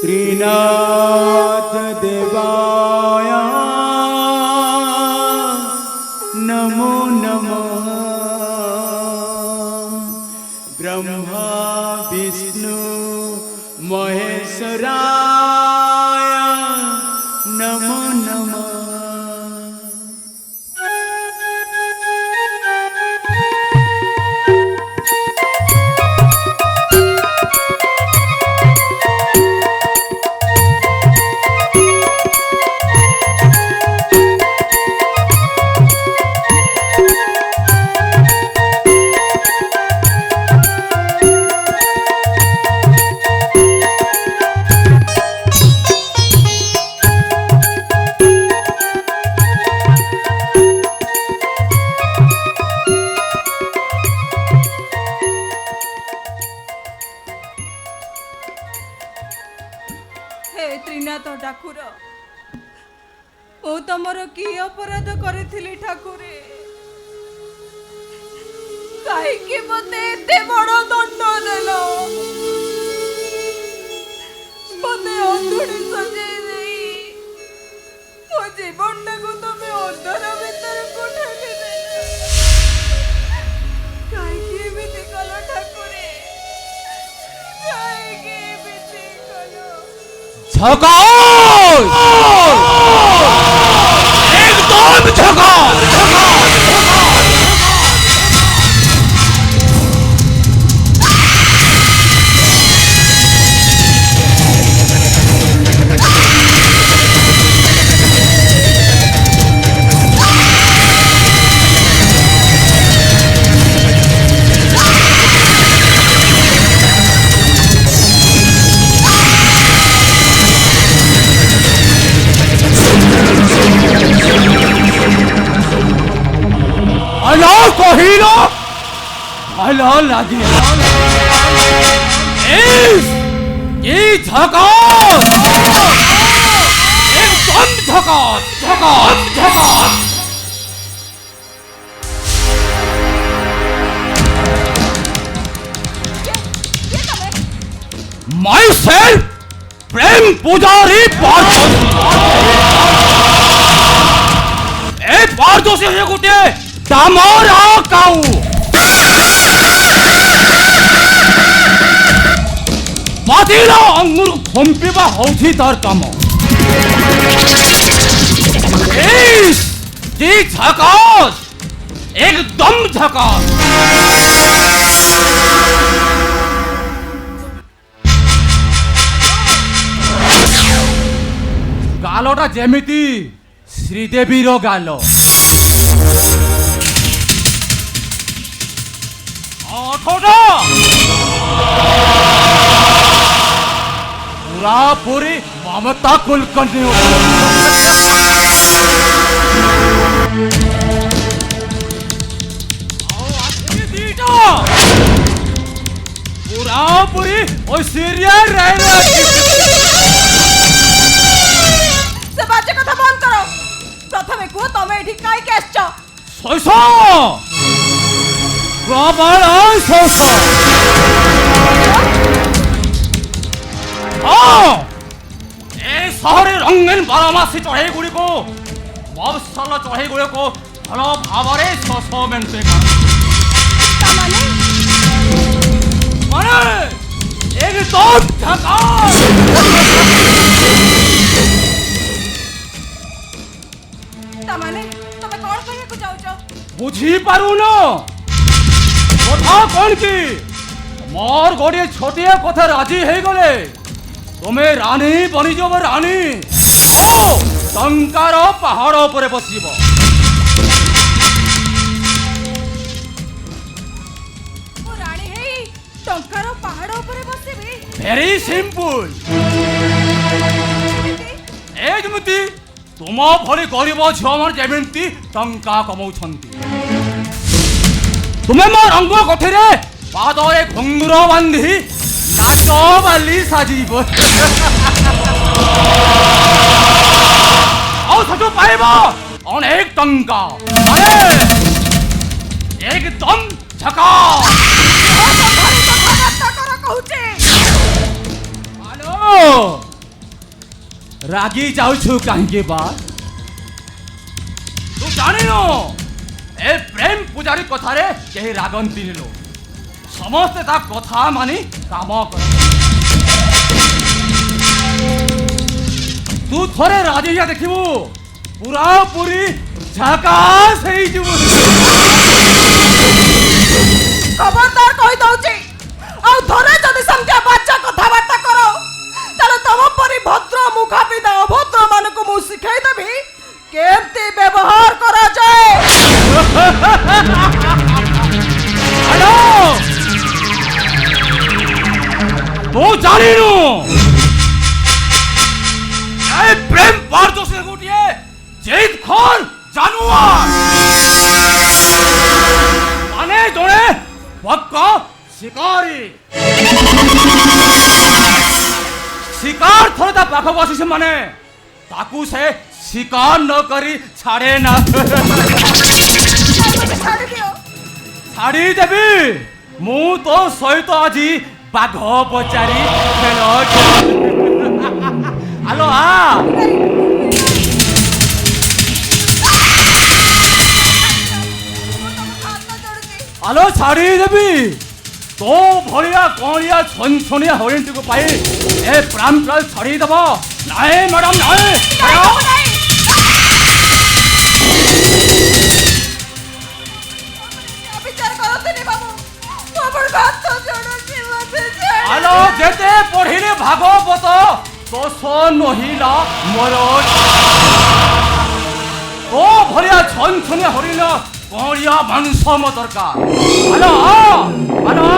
त्रिनाथ देवाय नमो नमः। ब्रह्मा विष्णु महेश्वराय नमो नमः। हे त्रिनाथ ठाकुर, मु तमर कि अपराध करी ठाकुरे? कहीं मते एते बड़ दंड देल? मते अंधुड़ी सजाई नहीं मो जीवन को तमे अंधर भीतर को ठेली देल। कहीं एमती कल ठाकुरे? कहीं एमती कल? झकास! एकदम झकास! हेलो कोहिलो, हेलो लाजी, ये झकास, एकदम झकास, झकास, झकास। Myself, प्रेम पुजारी पारदोषी। ए पारदोषी है गुटे दामरा काऊ। पातिला अंगुर फंपिबा होथी तार काम। जी झकास, एकदम झकास। गालोटा जेमिति श्रीदेवीर गालो। पूरा पूरी ममता कुलकर्णी पूरा पूरी ऐश्वर्या राय से बाजे कथा बंद करो। प्रथमे कुह तमे एठी काई के आछछ? सैसा प्रबल शोष। ए शहरे रंगीन बारामासी चढ़ई गुड़ी को मफसल चढ़ई गुड़ी को भल भाव शोष मेन्टे माने एकदम झकास। तमाने तमे कोन कहिया को जाउछ? बुझी पारू न कथा कौन की? मोर गोटे छोटिया कथा राजी है गले तुम्हें रानी बनी जब रानी टंकार पहाड़ पर बसिब। रानी है टंकार पहाड़ पर बसिबी? Very simple. एजमती तुम भली गरीब झील मान जमीती टंका कमाउछंती तुम्हें मो रंग कोठी रे पाद एक घुंगुर बांधी नाच बाली साजिब। औषधु पाइब अनेक टंका एकदम झकास। ରାଗି ଯାଉଛୁ କାହିଁକି ବା ତୁ ଜାଣିନୁ ଏ ପ୍ରେମ ପୂଜାରୀ କଥାରେ କେହି ରାଗନ୍ତିନି ଲୋ ସମସ୍ତେ ତା କଥା ମାନି କାମ କରନ୍ତି ତୁ ଥରେ ରାଜି ହେଇଆ ଦେଖିବୁ ପୁରାପୁରି ଝାକାସ ହେଇଯିବୁ ଖବରଦାର କହି ଦଉଛି ଆଉ ଧରେ ଯଦି ସେମିତିଆ ବାଚ୍ଚା କଥାବାର୍ତ୍ତା କର ତାହେଲେ ତମ ପରି ଭଦ୍ର ମୁଖାପିଦା ଅଭଦ୍ର ମାନଙ୍କୁ ମୁଁ ଶିଖେଇ ଦେବି କେମିତି ବ୍ୟବହାର କରାଯାଏ ହ୍ୟାଲୋ ତୁ ଜାଣିନୁ ଏ ପ୍ରେମ ପାରଦୋଷୀ ଗୋଟିଏ ଜେଦ ଖୋର ଜାନୁଆର ମାନେ ଜଣେ ପକ୍କା ଶିକାରୀ ଶିକାର ଥରେ ତା ପାଖକୁ ଆସିছে ମାନେ ତାକୁ ସେ ଶିକାର ନ କରି ଛାଡ଼େ ନା ଛାଡ଼ି ଦିଅ ଛାଡ଼ି ଦେବି ମୁଁ ତୋ ସହିତ ଆଜି ବାଘ ପଚାରି ଖେଳ ଆଲୋ ଆ ଆଲୋ ଛାଡ଼ି ଦେବି ତୋ ଭଳିଆ କଅଁଳିଆ ଛନଛନିଆ ହରିଣଟିକୁ ପାଇ ଏ ପ୍ରାଣ ପ୍ରାଣ ଛାଡ଼ିଦେବ ନାଇଁ ମ୍ୟାଡ଼ାମ ନାଇଁ ବିଚାର କରନ୍ତୁନି ବାବୁ ମୁଁ ଆପଣଙ୍କ ହାତ ଯୋଡୁଛି ମତେ ଆଲୋ ଯେତେ ପଢିଲେ ଭାଗବତ ଦୋଷ ନହିଲା ମୋର ତୋ ଭଳିଆ ଛନଛନିଆ ହରିଣ କଅଁଳିଆ ମାଂସ ମୋ ଦରକାର ଆଲୋ ଆଲୋ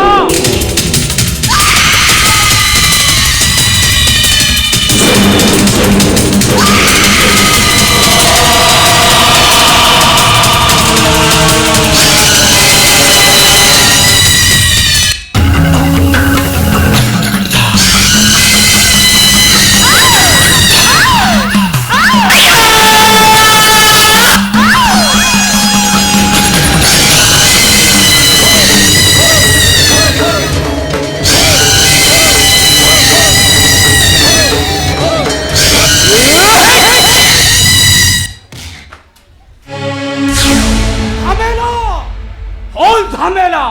ঝামেলা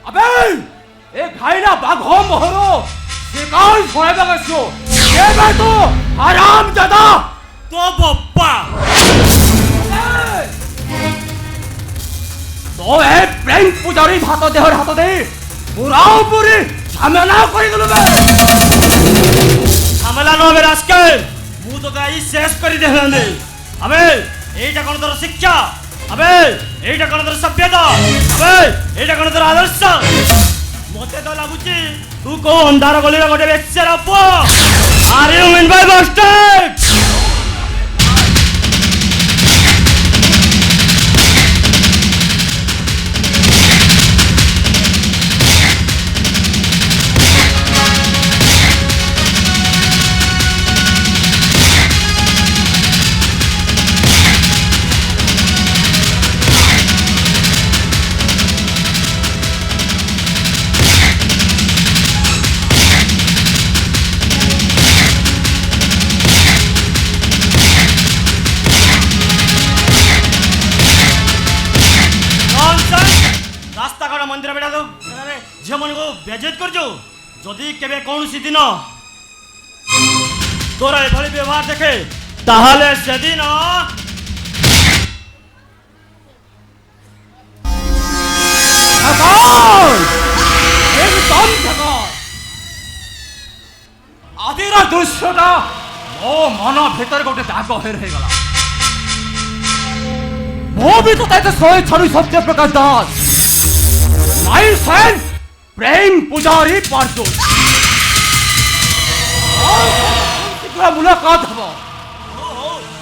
আবে এ খাইলা বাঘ মোহর শিকার ছড়াইবা গেছো এবার তো আরাম দাদা তো বাপ্পা তো এ প্রেম পূজারি হাত দেহর হাত দে পুরাপুরি ঝামেলা করে দিল ঝামেলা নবে আজকে মু তো গাই শেষ করে দেখানে আবে এইটা কোন তোর শিক্ষা আবে এইটা কোন তোর সভ্যতা আবে এইটা কোন তোর আদর্শ মতে তো লাগুছি তু কো অন্ধার গলির গোটে বেচারা পো আর ইউ মিন বাই বাস্টার্ড রাস্তাঘাট মন্দির বেড়া তো ঝিও মন বেজেত করছো যদি কেবে কৌশি দিন তোরা এভাবে ব্যবহার দেখে তাহলে সেদিন একদম ঝাকাস আদির দৃশ্যটা ମୋ ମନ ଭିତରେ ଗୋଟେ ଦାଗ ହେଇଗଲା ମୁଁ ବି ତ ଏତେ ଶହେ ଛାଡି ସତ୍ୟ ପ୍ରକାଶ ଦାସ ମାଇ ସେଲ୍ଫ ପ୍ରେମ ପୂଜାରୀ ପାର୍ଦୋଷ ଶୀଘ୍ର ମୁଲାକାତ ହେବ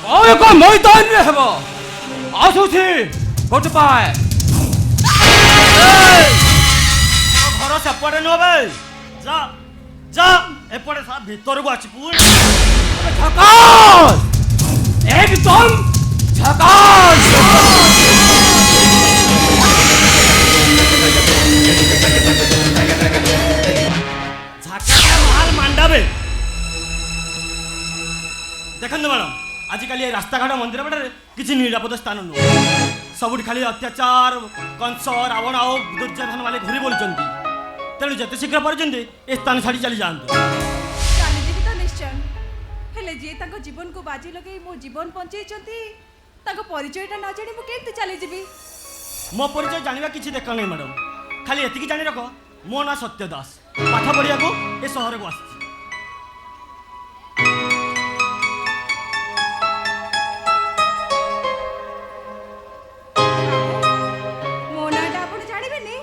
ଆଉ ଏକ ମଇଦାନରେ ହେବ ଆସୁଛି ଗୋଟେ ପାଏ ঘর সেপটে নবে যা যা এপটে সব ভিতরକୁ আছে পুল ঝাকাস একদম ঝাকাস ঝাঁকা মাল মান্ডাবে देखो मैडम आजिकल ये रास्ताघाट मंदिर बाटे किसी निरापद स्थान नुह सब खाली अत्याचार कंस रावण आउ दुर्योधन वाले घूरी बोलुंट तेणु जिते शीघ्र पार्टी ए स्थान छाड़ी चली जातु चलीजी तो निश्चय हेले जी ताको जीवन को बाजी लगे मो जीवन बंचेइचंती ताको परिचयटा न जानी मु केमती चली जीवी मो परिचय जाना किसी देख नहीं मैडम खाली एति जानी रख मो ना सत्य दास पाठ पढ़िया को ए सहर को आस मो नाटा आपण जानिबेनी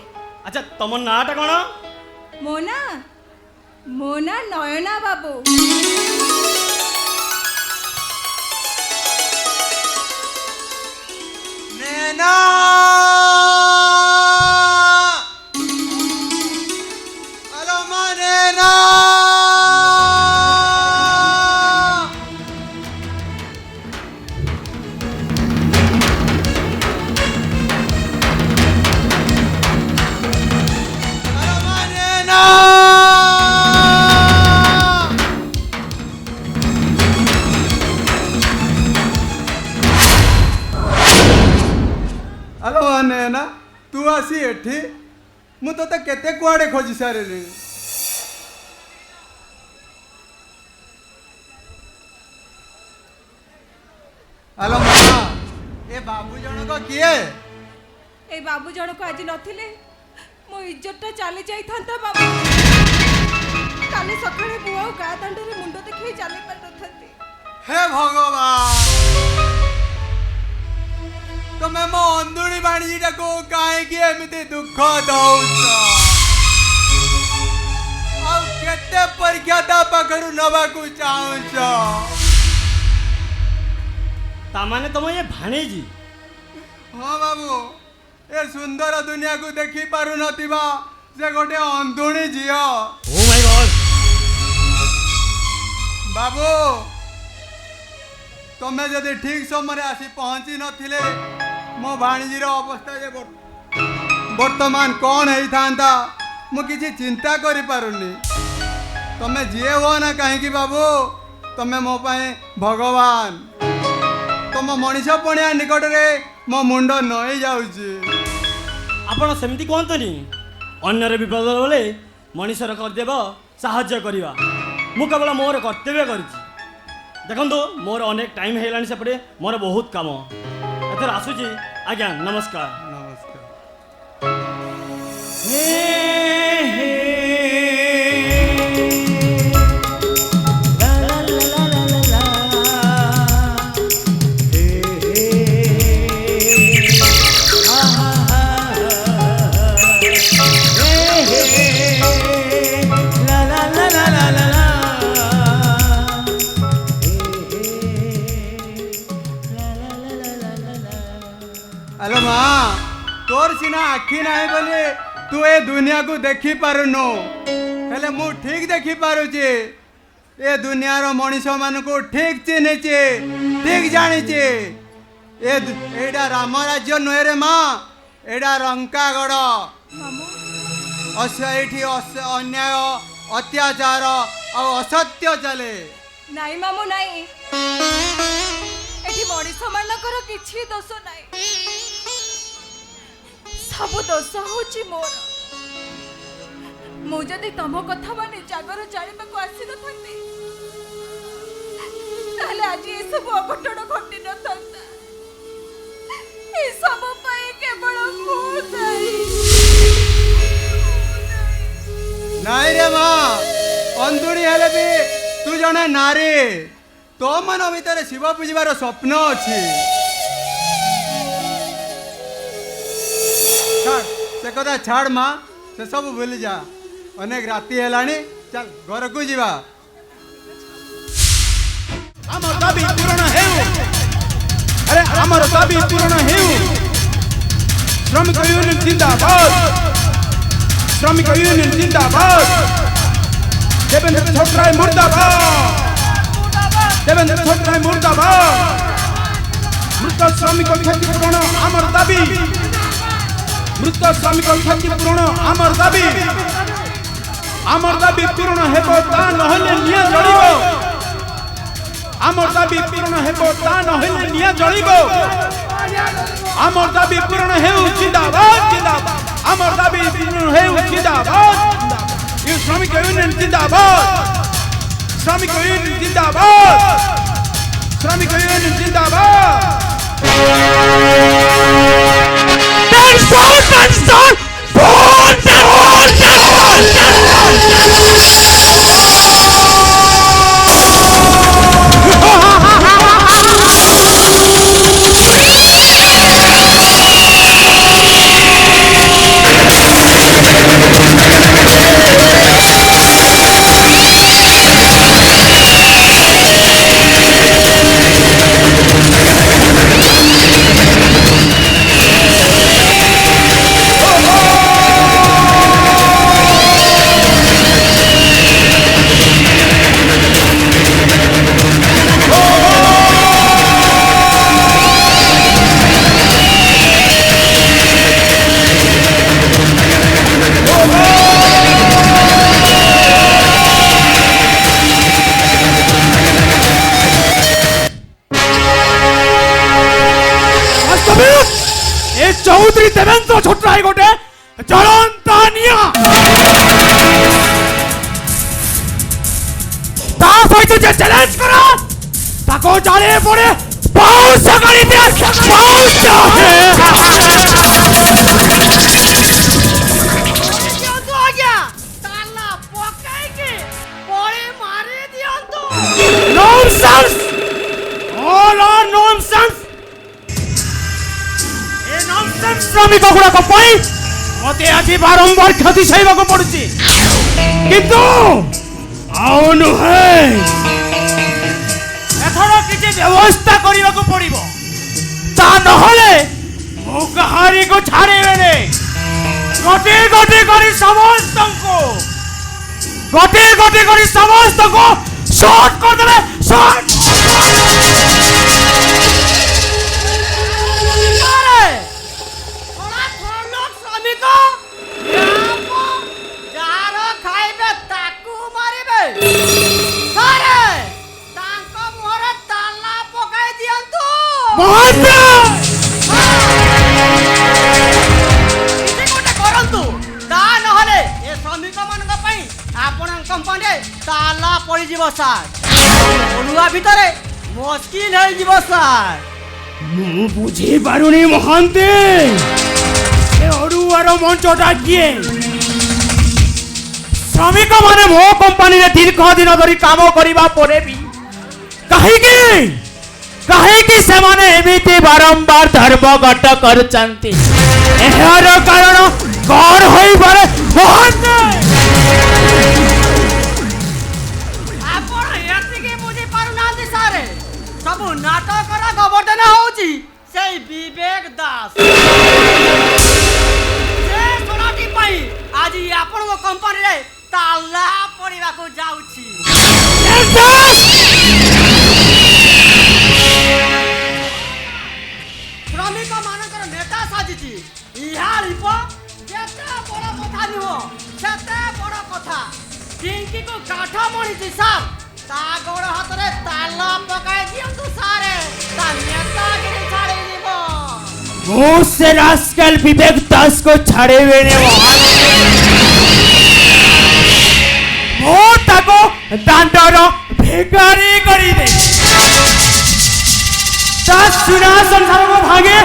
अच्छा तुम नाटा कौन मो ना नयना बाबू नैना हेलो मां नैना हेलो मां नैना हेलो नैना तू आसी एठी मु तो केते कुआडे खोजी सारे हेलो मामा ए बाबू जनक किए ए बाबू जण को आज नथिले मो इज्जतटा चली जाइथांता बाबू काली सकाळे बुआ गा दांडरे मुंडो देखि चली पर नथंती हे भगवान तमे मो अंधुणी बाणीटा को काहे कि एमिति दुख दउछ आ केते परीक्षा ता पाखरु नबा को चाहुछ तामाने तुम ये भाणेजी हाँ बाबू ए सुंदर दुनिया को देखी पारु नथिबा से गोटे अंधुणी झियो ओ माय गॉड बाबू तमे जदि ठीक समय आसी पहुंची नथिले मो भाणीजीर अवस्था जे वर्तमान कौन है था मु किसी चिंता करि पारुनी तमे जिए हो ना कहीं बाबू तमे मो पाए भगवान तुम मनीष पणिया निकट में मो मुंड नई जाउची आपण सेमती कहतनी अन्यर विपद बेले मनीषर कर्तव्य साहाय्य करवा मु केवल मोर कर्तव्य करिछि देखंतु मोर अनेक टाइम हेलानी सेपटे मोर बहुत काम एथर आसुची आज्ञा नमस्कार नमस्कार हेलो माँ तोर सीना आखि नहीं बोली तू ए दुनिया को देखी पारुनु हेले मु ठीक देखी पारुची ए दुनियार मनीष मान को ठीक चिन्हिचे ठीक जानिचे एडा राम राज्य नुहे रे माँ एडा रंकागढ़ एठी अन्याय अत्याचार और असत्य चले नाई मामू नाई एठी मनीष मानकर किछि दोष नाई सब दोष होची मोर मु जदि तम कथा माने जागर जानिबा को आसी न थांती ताले आज ए सब अघटन घटी न थांता ए सब पाए केवल मु दाई नाई रे माँ अंधुणी हेले भी तू जने नारी तो मन भितर शिव पूजबार स्वप्न अच्छी से कथा छाड़ माँ से सब भूली जा अनेक राति हेलानी चल घर को जीवा आमर दाबी पूर्ण हेउ अरे आमर दाबी पूर्ण हेउ श्रमिक यूनियन जिंदाबाद श्रमिक यूनियन जिंदाबाद देवेंद्र छोटराय मुर्दाबाद देवेंद्र छोटराय मुर्दाबाद मृत श्रमिक क्षतिपूरण आमर दाबी मृत श्रमिक क्षतिपूरण आमर दाबी पूर्ण हेब ता नहले निया जड़िब आमर दाबी पूर्ण हेबो ता नहेले निया जळिबो आमर दाबी पूर्ण हेउ जिंदाबाद जिंदाबाद आमर दाबी पूर्ण हेउ जिंदाबाद यू श्रमिक यूनियन जिंदाबाद श्रमिक यूनियन जिंदाबाद श्रमिक यूनियन जिंदाबाद चौधरी देवेंद्र छोटराय गोटे चलंता निया ता सहित जे चैलेंज करा ताको जाले पड़े बहुत सगाई पे बहुत चाहे दियंतु आज्ञा ताला पकाई के पड़े मारे दियंतु नॉनसेंस ऑल आर नॉनसेंस श्रमिक गुड़ाक मत आज बारंबार क्षति सहवाक पड़ुची किंतु आउ नुहे एथर किसी व्यवस्था करने को पड़िबो ता नहले मु कहारी को छाड़ेबे गोटे गोटे करी समस्त को गोटे गोटे करी समस्त को शॉर्ट कर देबे शॉर्ट ताला पड़ी जीव सार ओलुआ भितरे मुश्किल है जीव सार मु बुझी पारुनी महांती ए ओडुआर मंचटा किए श्रमिक माने मो कंपनी रे दीर्घ दिन धरी काम करिबा परे भी काहेकि से माने एमिति बारंबार धर्मघट करचंती एहर कारण कौन होई पारे महांती सबु नाटक गोवर्धन होची से विवेक दास से सोनाटी पई आज आपण को कंपनी रे ताला पड़िबा को जाउची श्रमिक मानकर नेता साजिची इहा लिप जेते बड़ कथा निहो सेते बड़ कथा टिंकी को काठा मणिची साहब गोड़ हाथ रे ताला पकाई दियंतु सारे ता नेता गिरी छाड़ी दीबो वो से रास्कल विवेक दास को छाड़े वेने वो ताको दांडर भिखारी करी दे ता सुना संसार को भागे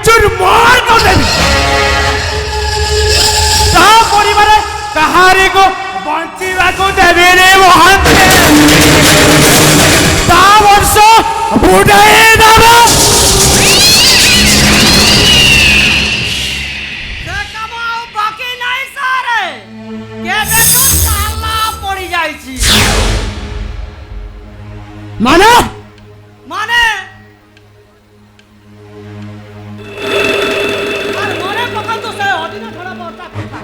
चुरमार कर दे ता परिवार कहारे को बंचीवा को देवे रे महांती ता वर्ष बुढ़ाए दादा कमाओ बाकी नहीं सारे केबे ताला पड़ी जाईची माने माने और मने पकड़ तो से अदिन थोड़ा बहुत कथा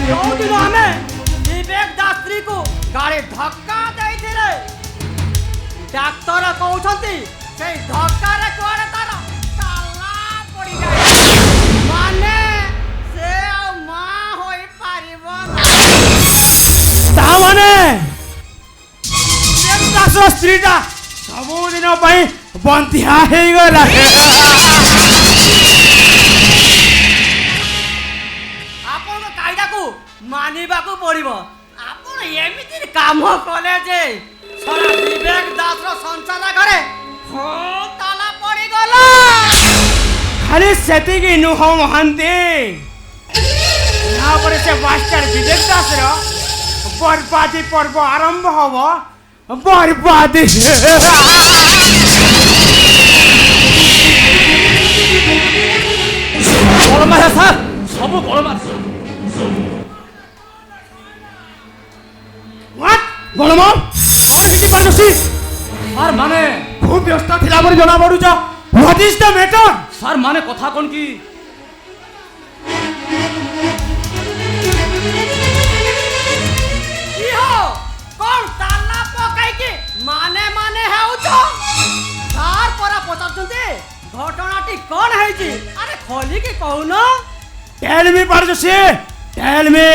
जो दिन हमें विवेक दास्त्री को गाड़ी धक्का देइथिले डाक्टर कहउछंती से धक्का रे कोड़े तार ताला पड़ी जाय माने से मां होई पारिबो ता माने दासर ସ୍ତ୍ରୀଟା ସବୁଦିନ ପାଇଁ ବନ୍ଧିଆ ହେଇଗଲା। ଆପଣଙ୍କ କାଇଦାକୁ ମାନିବାକୁ ପଡ଼ିବ। ଆପଣ ଏମିତି କାମ କଲେ ଯେ ସାରା ବିବେକ ଦାସର ସଂସାର ଘରେ ତାଲା ପଡ଼ିଗଲା। ଖାଲି ସେତିକି ନୁହଁ ମହାନ୍ତି, ତାପରେ ସେ ମାଷ୍ଟର ବିବେକ ଦାସର ବରବାଦୀ ପର୍ବ ଆରମ୍ଭ ହବ। ବରବାଦୀ ଗୋଳମାଳ ସାର୍, ସବୁ ଗୋଳମାଳ। ଗୋଳମାଳ କଣ କିଛି ପାରୁଛି? ସାର୍ ମାନେ ଖୁବ୍ ବ୍ୟସ୍ତ ଥିଲା ବୋଲି ଜଣା ପଡୁଛ। What is the matter? Sir ମାନେ କଥା କ'ଣ କି? କ'ଣ ତାଲା ପକାଇକି ମାନେ ହେଉଛ? ସାର୍ ପରା ପଚାରୁଛନ୍ତି ଘଟଣାଟି କ'ଣ ହେଇଛି? ଆରେ ଖୋଲିକି କହୁନ। Tell me ପାରୁଛି, tell me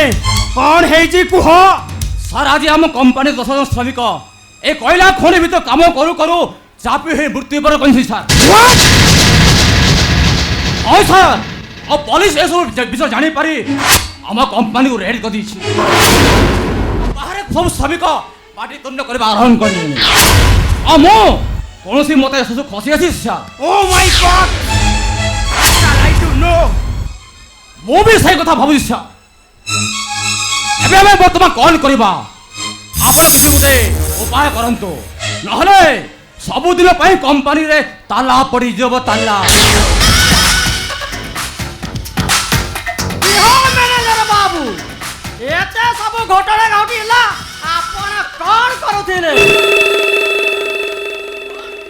କଣ ହେଇଛି କୁହ। ସାର୍ ଆଜି ଆମ କମ୍ପାନୀର 10 ଜଣ ଶ୍ରମିକ ଏ କଇଲା ଖଣି ଭିତରେ କାମ କରୁ କରୁ ଚାପି ହୋଇ ମୃତ୍ୟୁବରଣ କରିଛି ସାର୍। What? ହଁ ସାର୍, ଆଉ ପୋଲିସ ଏସବୁ ବିଷୟ ଜାଣିପାରି ଆମ କମ୍ପାନୀକୁ ରେଡ୍ କରିଦେଇଛି। ବାହାରେ ସବୁ ଶ୍ରମିକ ପାଟି ତୁଣ୍ଡ କରିବା ଆରମ୍ଭ କରିଲେଣି। ଆଉ ମୁଁ କୌଣସି ମତେ ଏସବୁ ଖସି ଆସିଛି sir. Oh my God! I do know. ମୁଁ ବି ସେଇ କଥା ଭାବୁଛି ସାର୍। ଏବେ ଆମେ ବର୍ତ୍ତମାନ କ'ଣ କରିବା? ଆପଣ କିଛି ଗୋଟେ ଉପାୟ କରନ୍ତୁ, ନହେଲେ ସବୁଦିନ ପାଇଁ କମ୍ପାନୀରେ ତାଲା ପଡ଼ିଯିବ ତାଲା। ମ୍ୟାନେଜର ବାବୁ, ଏତେ ସବୁ ଘଟଣା ଘଟିଲା, ଆପଣ କ'ଣ କରୁଥିଲେ?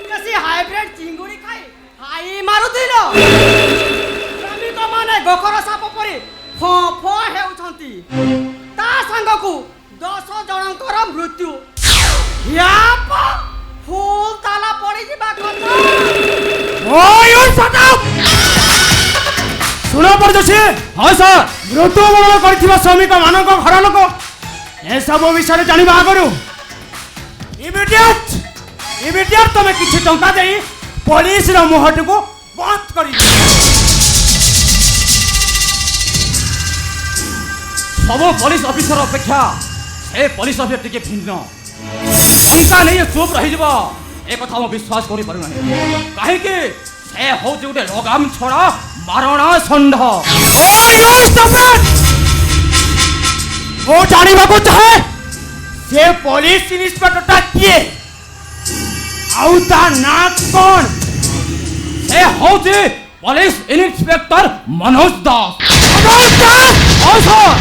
ବେଶୀ ହାଇବ୍ରିଡ୍ ଚିଙ୍ଗୁଡ଼ି ଖାଇ ହାଇ ମାରୁଥିଲ। ଶ୍ରମିକମାନେ ଗୋଖର ସାପ ପରି ଫଁ ଫଁ ହେଉଛନ୍ତି। ତା ସାଙ୍ଗକୁ 10 ଜଣଙ୍କର ମୃତ୍ୟୁ। ଫୁଲ ତାଲା ପଡ଼ିଯିବା କଥା। Oh, you shut up! ଶୁଣ ପଡୁଛି। ହଁ ସାର୍। ମୃତ୍ୟୁବରଣ କରିଥିବା ଶ୍ରମିକ ମାନଙ୍କ ଘର ଲୋକ ଏସବୁ ବିଷୟରେ ଜାଣିବା ଆଗରୁ ଇମିଡିଏଟ୍ ତମେ କିଛି ଟଙ୍କା ଦେଇ ପୋଲିସର ମୁହଁଟିକୁ ବନ୍ଦ କରିଦିଅ। ସବୁ ପୋଲିସ ଅଫିସର ଅପେକ୍ଷା ସେ ପୋଲିସ ଅଫିସର ଟିକେ ଭିନ୍ନ। ଟଙ୍କା ନେଇ ଚୁପ୍ ରହିଯିବ ଏ କଥା ମୁଁ ବିଶ୍ୱାସ କରିପାରୁନାହିଁ। କାହିଁକି? ସେ ହେଉଛି ଗୋଟେ ଲଗାମ ଛଡ଼ା ମାରଣା ଷଣ୍ଢ। ମୁଁ ଜାଣିବାକୁ ଚାହେଁ ସେ ପୋଲିସ ଇନ୍ସପେକ୍ଟରଟା କିଏ ଆଉ ତା ନାଁ କ'ଣ? ସେ ହେଉଛି ପୋଲିସ ଇନ୍ସପେକ୍ଟର ମନୋଜ ଦାସ। ହଁ ସାର୍।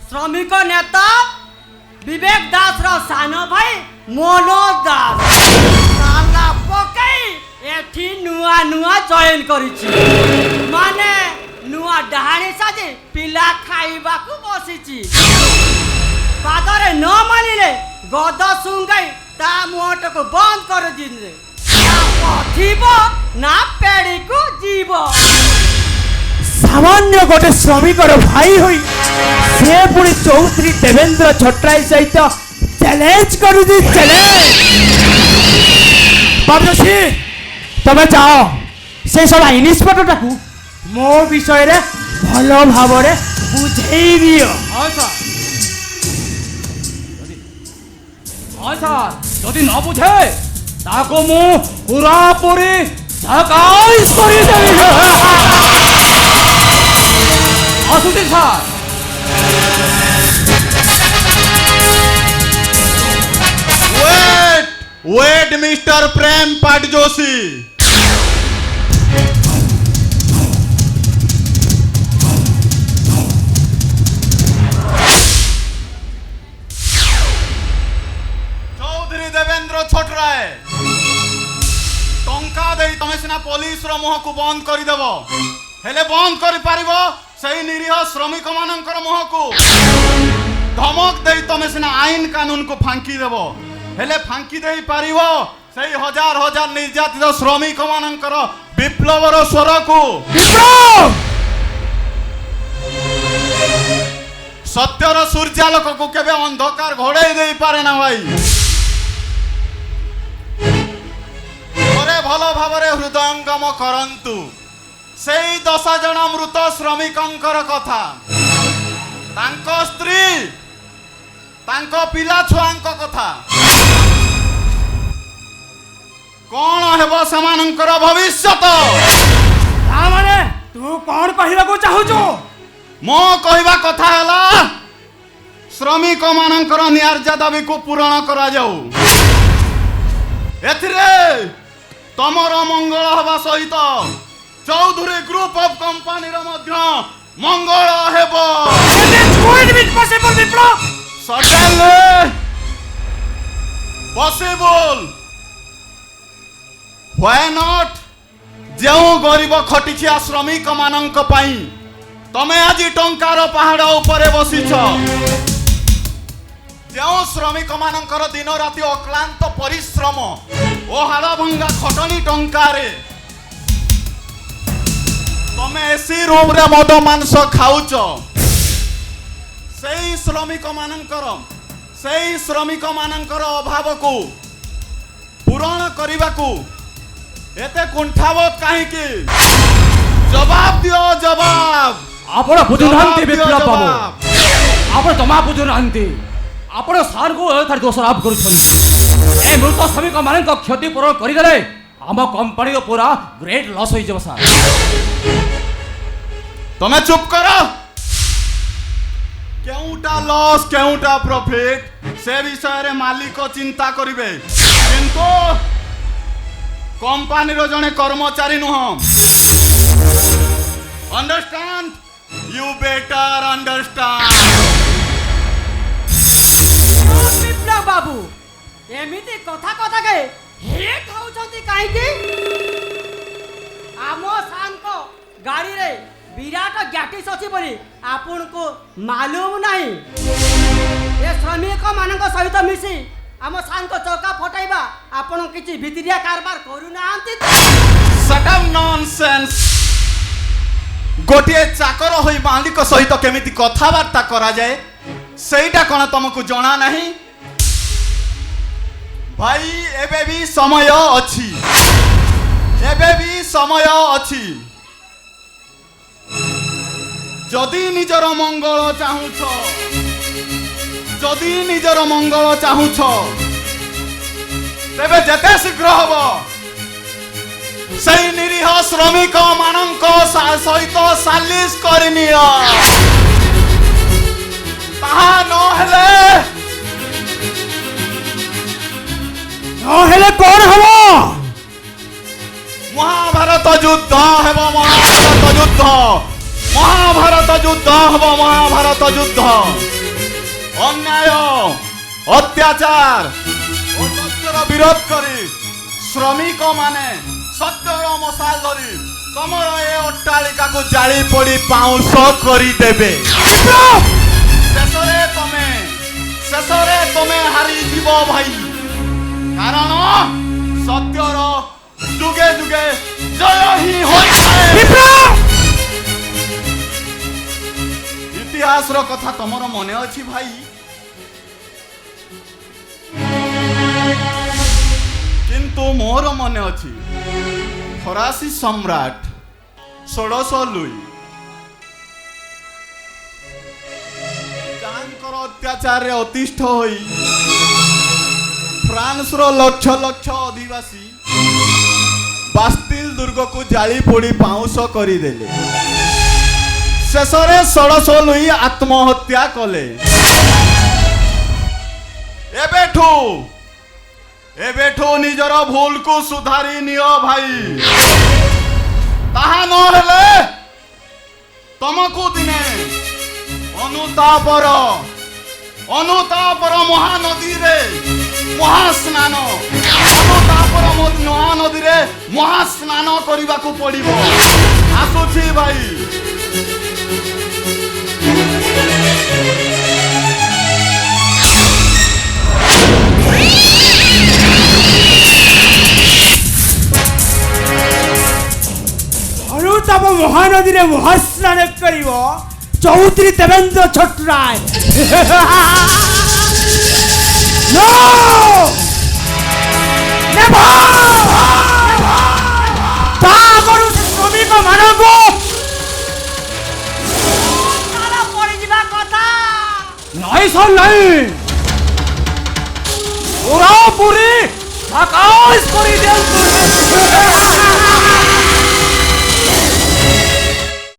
ଶ୍ରମିକ ନେତା ବିବେକ ଦାସର ସାନ ଭାଇ ମନୋଜ ଦାସ ତାଲା ପକାଇ ଏଠି ନୂଆ ଜଏନ୍ କରିଛି। ମାନେ ନୂଆ ଡାହାଣୀ ସାଜି ପିଲା ଖାଇବାକୁ ବସିଛି। ପାଦରେ ନ ମାନିଲେ ଗଦ ଶୁଙ୍ଗାଇ ତା ମୁହଁଟାକୁ ବନ୍ଦ କରିଦିଏ। ନା ପଥିବ ନା ପେଡ଼ିକୁ ଯିବ। ସାମାନ୍ୟ ଗୋଟେ ଶ୍ରମିକର ଭାଇ ହୋଇ ସେ ପୁଣି ଚୌଧୁରୀ ଦେବେନ୍ଦ୍ର ଛଟରାଇ ସହିତ ଚ୍ୟାଲେଞ୍ଜ କରୁଛି। ଚ୍ୟାଲେଞ୍ଜ ତମେ ଯାଅ ସେ ସବା ଇନ୍ସପେକ୍ଟରଟାକୁ ମୋ ବିଷୟରେ ଭଲ ଭାବରେ ବୁଝେଇ ଦିଅ। ହଁ ସାର୍। ଯଦି ନ ବୁଝେ ତାକୁ ମୁଁ ପୁରାପୁରି ଝକାଇସ୍ କରିଦେବି। ଆସୁଛି ସାର୍। वेट मिस्टर प्रेम पाट जोशी। चौधरी देवेंद्र छोटराय टंका दे तमे सिना पुलिस रो मुह को बंद करि देबो, हेले बंद करि पारिबो सही निरीह श्रमिक मानकर मुह को धमक दे तमे सिना आईन कानून को फांकी देबो, हेले फांकी दे पारिबो सही हजार हजार निर्यातित श्रमिक मानकर विप्लवर स्वर को। ସତ୍ୟର ସୂର୍ଯ୍ୟାଲୋକକୁ କେବେ ଅନ୍ଧକାର ଘୋଡ଼େଇ ଦେଇପାରେ ନା ଭାଇ। ଥରେ ଭଲ ଭାବରେ ହୃଦୟଙ୍ଗମ କରନ୍ତୁ ସେଇ 10 ଜଣ ମୃତ ଶ୍ରମିକଙ୍କର କଥା, ତାଙ୍କ ସ୍ତ୍ରୀ, ତାଙ୍କ ପିଲା ଛୁଆଙ୍କ କଥା। କଣ ହେବ ସେମାନଙ୍କର ଭବିଷ୍ୟତ? ମାନେ ତୁ କଣ କହିବାକୁ ଚାହୁଁଛୁ? ମୋ କହିବା କଥା ହେଲା ଶ୍ରମିକ ମାନଙ୍କର ନ୍ୟାର୍ଯ୍ୟ ଦାବିକୁ ପୂରଣ କରାଯାଉ। ଏଥିରେ ତମର ମଙ୍ଗଳ ହେବା ସହିତ ଚୌଧୁରୀ ଗ୍ରୁପ ଅଫ କମ୍ପାନୀର ମଧ୍ୟ ମଙ୍ଗଳ ହେବ। Suddenly possible. Why not? ଯେଉଁ ଗରିବ ଖଟିଖିଆ ଶ୍ରମିକ ମାନଙ୍କ ପାଇଁ ତମେ ଆଜି ଟଙ୍କାର ପାହାଡ଼ ଉପରେ ବସିଛ, ଯେଉଁ ଶ୍ରମିକ ମାନଙ୍କର ଦିନ ରାତି ଅକ୍ଲାନ୍ତ ପରିଶ୍ରମ ଓ ହାଡ଼ଭଙ୍ଗା ଖଟଣି ଟଙ୍କାରେ ତମେ ଏସି ରୁମରେ ମଦ ମାଂସ ଖାଉଛ, ସେଇ ଶ୍ରମିକ ମାନଙ୍କର ଅଭାବକୁ ପୂରଣ କରିବାକୁ ଏତେ କୁଣ୍ଠାବୋଧ କାହିଁକି? ଜବାବ ଦିଅ, ଜବାବ। ଆପଣ ବୁଝୁନାହାନ୍ତି ବିପ୍ଳବ ବାବୁ, ଆପଣ ଜମା ବୁଝୁନାହାନ୍ତି। ଆପଣ ସାର୍ଙ୍କୁ ଏଠାରେ ଦୋଷାରୋପ କରୁଛନ୍ତି। ଏ ମୃତ ଶ୍ରମିକ ମାନଙ୍କ କ୍ଷତିପୂରଣ କରିଦେଲେ ଆମ କମ୍ପାନୀର ପୁରା ଗ୍ରେଟ୍ ଲସ୍ ହୋଇଯିବ ସାର୍। ତମେ ଚୁପ୍ କର। କେଉଁଟା ଲସ୍ କେଉଁଟା ପ୍ରଫିଟ୍ ସେ ବିଷୟରେ ମାଲିକ ଚିନ୍ତା କରିବେ, କିନ୍ତୁ କମ୍ପାନୀର ଜଣେ କର୍ମଚାରୀ ନୁହଁ। ଅଣ୍ଡରଷ୍ଟାଣ୍ଡ? You better understand. ବିପ୍ଳବ ବାବୁ ଏମିତି କଥା କଥାକେ ହେଟ୍ ହଉଛନ୍ତି କାହିଁକି? ଆମ ସାର୍ଙ୍କ ଗାଡ଼ିରେ ବିରାଟ ଗ୍ୟାଟିସ୍ ଅଛି ବୋଲି ଆପଣଙ୍କୁ ମାଲୁମ ନାହିଁ? ଏ ଶ୍ରମିକ ମାନଙ୍କ ସହିତ ମିଶି ଆମ ସାର୍ଙ୍କ ଚକା ଫଟାଇବା ଆପଣ କିଛି ଭିତରିଆ କାରବାର କରୁନାହାନ୍ତି? Shut up nonsense. ଗୋଟିଏ ଚାକର ହୋଇ ମାଲିକ ସହିତ କେମିତି କଥାବାର୍ତ୍ତା କରାଯାଏ ସେଇଟା କଣ ତମକୁ ଜଣା ନାହିଁ? ଭାଇ ଏବେ ବି ସମୟ ଅଛି, ଏବେ ବି ସମୟ ଅଛି। ଯଦି ନିଜର ମଙ୍ଗଳ ଚାହୁଁଛ, ଯଦି ନିଜର ମଙ୍ଗଳ ଚାହୁଁଛ ତେବେ ଯେତେ ଶୀଘ୍ର ହବ সেই নিরীহ শ্রমিক মানক সহিত সালিস করে নিও। তাহা নহলে কোন হব? মহাভারত যুদ্ধ ହେବ, মহাভারত যুদ্ধ, মহাভারত যুদ্ধ ହେବ, মহাভারত যুদ্ধ। অন্যায়, অত্যাচার ও সত্যর বিরোধ করে শ্রমিক মানে সত্যর মশাল ধরি তমর এ অট্টালিকাକୁ জাଳି পড়ি পাউঁশ କରିଦେବେ। শেষরে তুমি হারিଯିବ ভাই, কারণ সত্যর যুগে যুগে জয় হি ହୋଇଥାଏ। ইতিহাসর কথা তোমার মনে ଅଛି ভাই? কিন্তু মোর মনে ଅଛି ফরাসি সম্রাট 1600 লুই যাহাଙ୍କର ଅତ୍ୟାଚାରରେ ଅତିଷ୍ଠ ହୋଇ ଫ୍ରାନ୍ସର ଲକ୍ଷ ଲକ୍ଷ ଅଧିବାସୀ ବାସ୍ତିଲ ଦୁର୍ଗକୁ ଜାଳି ପୋଡ଼ି ପାଉଁଶ କରିଦେଲେ। ଶେଷରେ 1600 ଲୁଇ ଆତ୍ମହତ୍ୟା କଲେ। এবেঠু নিজর ভুলকু সুধারি নিও ভাই, তাহা নহলে তমকু দিনে অনুতাপর মহানদীরে মহাস্নান, অনুতাপর মহানদীরে মহাস্নান করিবাকু পড়িব। আসুছি ভাই। অনুতাপ মহানদীরে মহাস্নান করিব চৌধুরী দেবেন্দ্র ছটরায় নো তা করু ସେ ଶ୍ରମିକ ମାନଙ୍କୁ ପଡିଯିବା କଥା ନାଇଁ ସାର୍ ନାଇଁ ପୁରାପୁରି ଆକାଶ କରି ଦିଅନ୍ତୁ